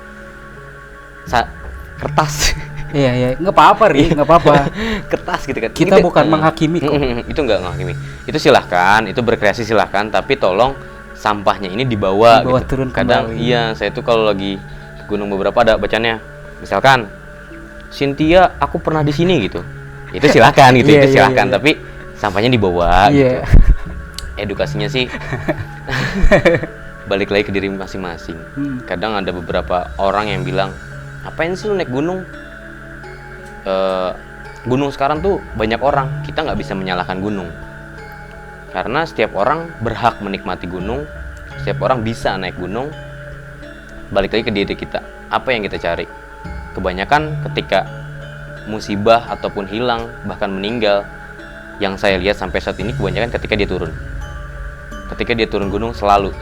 kertas. Iya, nggak apa-apa Ri, nggak apa-apa. Kertas gitu kan. Kita bukan menghakimi kok. Itu nggak menghakimi. Itu silahkan, itu berkreasi silahkan, tapi tolong sampahnya ini dibawa gitu. Turun kadang kembali. Iya, saya tuh kalau lagi ke gunung beberapa ada bacanya, misalkan Cynthia, aku pernah di sini gitu. Itu silahkan gitu, itu silahkan, tapi sampahnya dibawa gitu. Edukasinya sih balik lagi ke diri masing-masing. Kadang ada beberapa orang yang bilang, ngapain sih lu naik gunung? Gunung sekarang tuh banyak orang, kita nggak bisa menyalahkan gunung. Karena setiap orang berhak menikmati gunung, setiap orang bisa naik gunung. Balik lagi ke diri kita, apa yang kita cari. Kebanyakan ketika musibah ataupun hilang, bahkan meninggal, yang saya lihat sampai saat ini kebanyakan ketika dia turun. Ketika dia turun gunung selalu.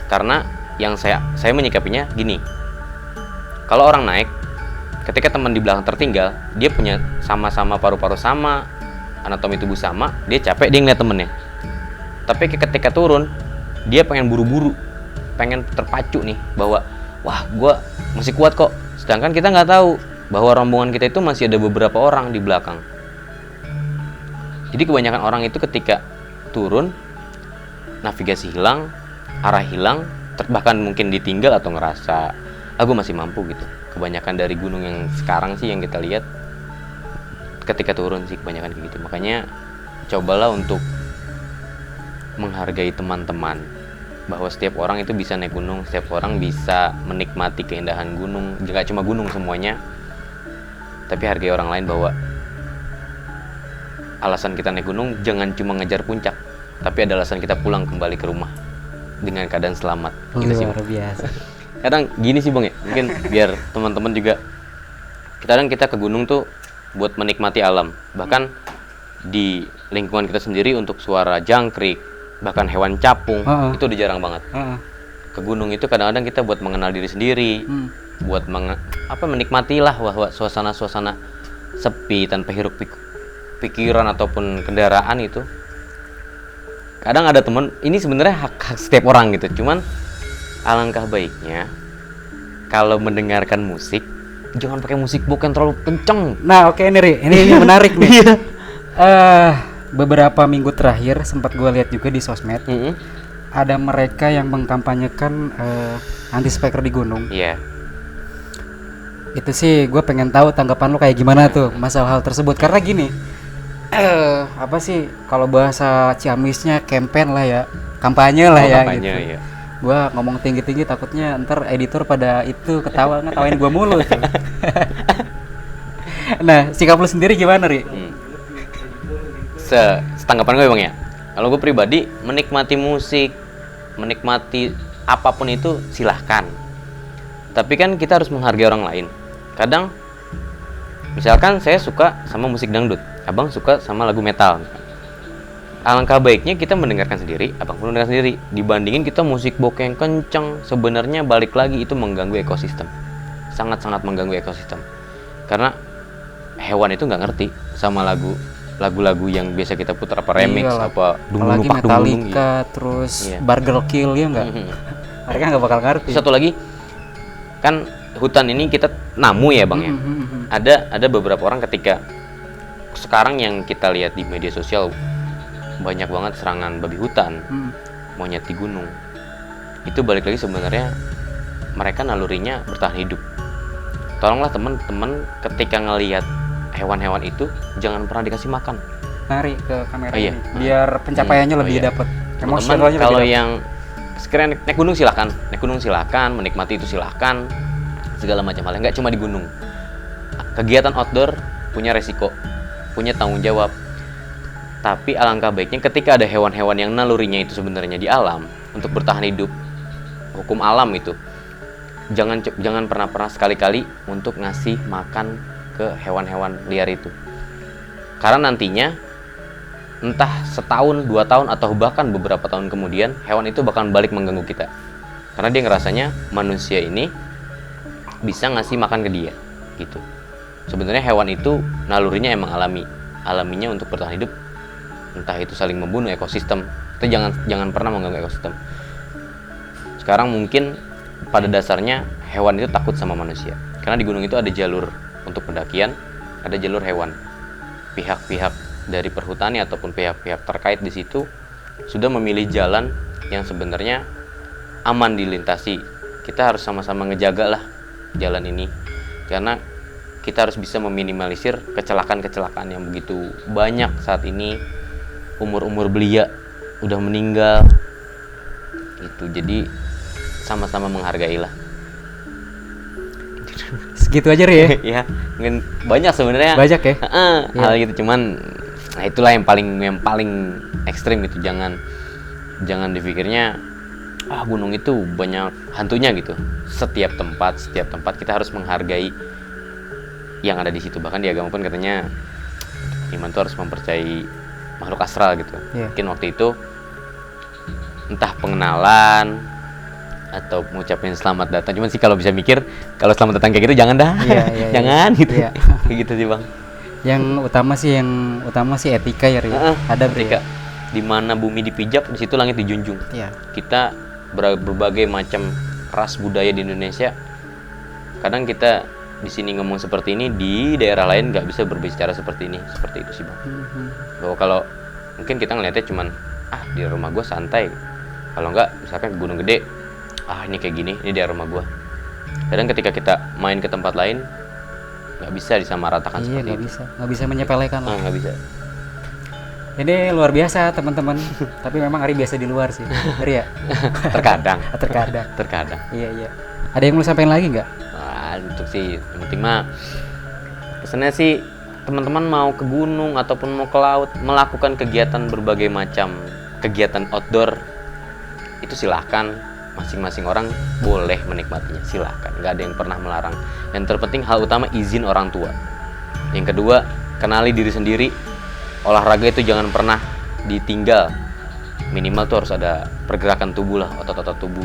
Karena yang saya menyikapinya gini. Kalau orang naik, ketika teman di belakang tertinggal, dia punya sama-sama paru-paru sama, anatomi tubuh sama, dia capek, dia ngeliat temennya. Tapi ketika turun, dia pengen buru-buru, pengen terpacu nih, bahwa wah gue masih kuat kok. Sedangkan kita nggak tahu bahwa rombongan kita itu masih ada beberapa orang di belakang. Jadi kebanyakan orang itu ketika turun, navigasi hilang, arah hilang, bahkan mungkin ditinggal atau ngerasa aku masih mampu gitu. Kebanyakan dari gunung yang sekarang sih yang kita lihat ketika turun sih kebanyakan kayak gitu. Makanya cobalah untuk menghargai teman-teman, bahwa setiap orang itu bisa naik gunung, setiap orang bisa menikmati keindahan gunung. Jika cuma gunung semuanya, tapi hargai orang lain, bahwa alasan kita naik gunung jangan cuma ngejar puncak, tapi ada alasan kita pulang kembali ke rumah dengan keadaan selamat. Gitu sih, luar biasa. kadang gini sih Bang ya, mungkin biar teman-teman juga, kadang kita ke gunung tuh buat menikmati alam, bahkan di lingkungan kita sendiri untuk suara jangkrik, bahkan hewan capung, itu udah jarang banget. Ke gunung itu kadang-kadang kita buat mengenal diri sendiri, buat menikmatilah bahwa suasana-suasana sepi tanpa hiruk pikiran ataupun kendaraan itu. Kadang ada teman, ini sebenarnya hak setiap orang gitu, cuman alangkah baiknya kalau mendengarkan musik jangan pakai musik box yang terlalu kenceng. Nah oke nih Ri, ini menarik nih. Beberapa minggu terakhir sempat gue lihat juga di sosmed, ada mereka yang mengkampanyekan anti speaker di gunung. Iya. Itu sih gue pengen tahu tanggapan lo kayak gimana tuh masalah hal tersebut, karena gini, apa sih kalau bahasa Ciamisnya campaign lah ya, kampanye lah ya Kampanye, gitu. iya. Gue ngomong tinggi-tinggi takutnya ntar editor pada itu ngetawain gue mulu tuh. Nah sikap lo sendiri gimana Ri? Setanggapan gue Bang ya, kalau gue pribadi menikmati musik, menikmati apapun itu silahkan, tapi kan kita harus menghargai orang lain. Kadang misalkan saya suka sama musik dangdut, abang suka sama lagu metal, alangkah baiknya kita mendengarkan sendiri, abang pun mendengarkan sendiri, dibandingin kita musik box yang kenceng. Sebenarnya balik lagi itu mengganggu ekosistem, sangat-sangat mengganggu ekosistem, karena hewan itu nggak ngerti sama lagu-lagu yang biasa kita putar, apa remix, Iyalah. apa Apalagi Metallica, terus Burger Kill ya nggak? Mereka nggak bakal ngerti. Satu lagi, kan hutan ini kita namu ya Bang ya. Ada beberapa orang ketika sekarang yang kita lihat di media sosial banyak banget serangan babi hutan, monyet di gunung. Itu balik lagi sebenarnya mereka nalurinya bertahan hidup. Tolonglah teman-teman ketika ngelihat hewan-hewan itu jangan pernah dikasih makan. Nari ke kamera Oh, iya. ini biar pencapaiannya lebih dapat, emosionalnya Kalau lebih dapet. yang sekiranya naik gunung silakan, menikmati itu silakan, segala macam hal, nggak cuma di gunung. Kegiatan outdoor punya resiko, punya tanggung jawab. Tapi alangkah baiknya ketika ada hewan-hewan yang nalurinya itu sebenarnya di alam untuk bertahan hidup, hukum alam itu, jangan pernah sekali-kali untuk ngasih makan ke hewan-hewan liar itu. Karena nantinya entah setahun, 2 tahun, atau bahkan beberapa tahun kemudian hewan itu bakalan balik mengganggu kita. Karena dia ngerasanya manusia ini bisa ngasih makan ke dia gitu. Sebenarnya hewan itu nalurinya emang alaminya untuk bertahan hidup, entah itu saling membunuh ekosistem. Itu jangan pernah mengganggu ekosistem. Sekarang mungkin pada dasarnya hewan itu takut sama manusia, karena di gunung itu ada jalur untuk pendakian, ada jalur hewan. Pihak-pihak dari perhutani ataupun pihak-pihak terkait di situ sudah memilih jalan yang sebenarnya aman dilintasi. Kita harus sama-sama ngejaga lah jalan ini, karena kita harus bisa meminimalisir kecelakaan-kecelakaan yang begitu banyak saat ini. Umur-umur belia udah meninggal gitu. Jadi sama-sama menghargailah. Segitu aja Ri ya. Ya, mungkin banyak sebenarnya. Banyak ya. Hal gitu, cuman Nah itulah yang paling ekstrim gitu. Jangan dipikirnya gunung itu banyak hantunya gitu. Setiap tempat kita harus menghargai yang ada di situ. Bahkan di agama pun katanya iman itu harus mempercayai makhluk astral gitu. Mungkin waktu itu entah pengenalan atau mengucapin selamat datang. Cuman sih kalau bisa mikir kalau selamat datang kayak gitu jangan dah. Jangan gitu. Kayak gitu sih bang. Yang utama sih etika ya, ada etika. Di mana bumi dipijak, di situ langit dijunjung. Kita berbagai macam ras budaya di Indonesia. Kadang kita di sini ngomong seperti ini, di daerah lain nggak bisa berbicara seperti ini, seperti itu sih bang. Bahwa kalau mungkin kita ngeliatnya cuman di rumah gue santai. Kalau nggak misalkan ke Gunung Gede, ini kayak gini, ini daerah rumah gue. Kadang ketika kita main ke tempat lain nggak bisa disamaratakan seperti itu. Nggak bisa menyepelekan lah. Nggak bisa. Ini luar biasa teman-teman. Tapi memang Ari biasa di luar sih. Ari ya? Terkadang. Iya. Ada yang mau sampaikan lagi nggak? Untuk sih, yang penting mah kesannya sih teman-teman mau ke gunung ataupun mau ke laut, melakukan kegiatan berbagai macam kegiatan outdoor itu silahkan. Masing-masing orang boleh menikmatinya, silahkan, nggak ada yang pernah melarang. Yang terpenting hal utama izin orang tua. Yang kedua, kenali diri sendiri. Olahraga itu jangan pernah ditinggal, minimal tuh harus ada pergerakan tubuh lah, otot-otot tubuh.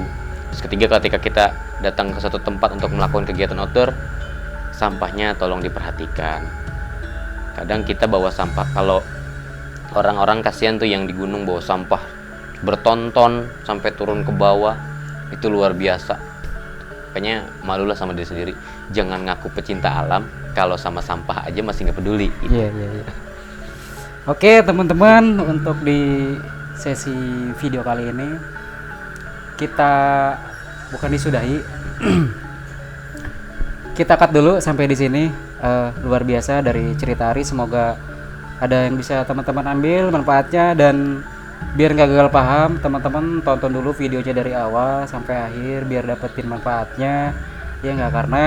Terus ketiga, ketika kita datang ke suatu tempat untuk melakukan kegiatan outdoor, sampahnya tolong diperhatikan. Kadang kita bawa sampah, kalau orang-orang kasihan tuh yang di gunung bawa sampah bertonton sampai turun ke bawah, itu luar biasa. Makanya malulah sama diri sendiri. Jangan ngaku pecinta alam kalau sama sampah aja masih nggak peduli. Iya. Oke teman-teman, untuk di sesi video kali ini kita bukan disudahi. Kita cut dulu sampai di sini. Luar biasa dari cerita Ari. Semoga ada yang bisa teman-teman ambil manfaatnya, dan biar nggak gagal paham, teman-teman tonton dulu videonya dari awal sampai akhir biar dapetin manfaatnya. Ya nggak, karena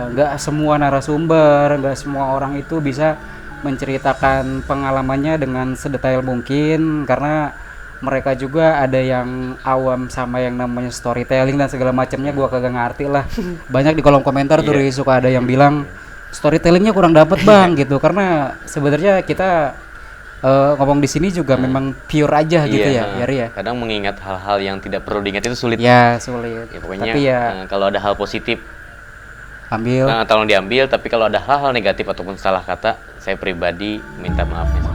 nggak semua narasumber, nggak semua orang itu bisa menceritakan pengalamannya dengan sedetail mungkin, karena mereka juga ada yang awam sama yang namanya storytelling dan segala macamnya. Gua kagak ngerti lah. Banyak di kolom komentar tuh suka ada yang bilang storytellingnya kurang dapet bang gitu, karena sebenarnya kita ngomong di sini juga memang pure aja gitu ya. Kadang mengingat hal-hal yang tidak perlu diingat itu sulit. Ya sulit. Ya, pokoknya tapi kalau ada hal positif ambil, tolong diambil. Tapi kalau ada hal-hal negatif ataupun salah kata, saya pribadi minta maafnya.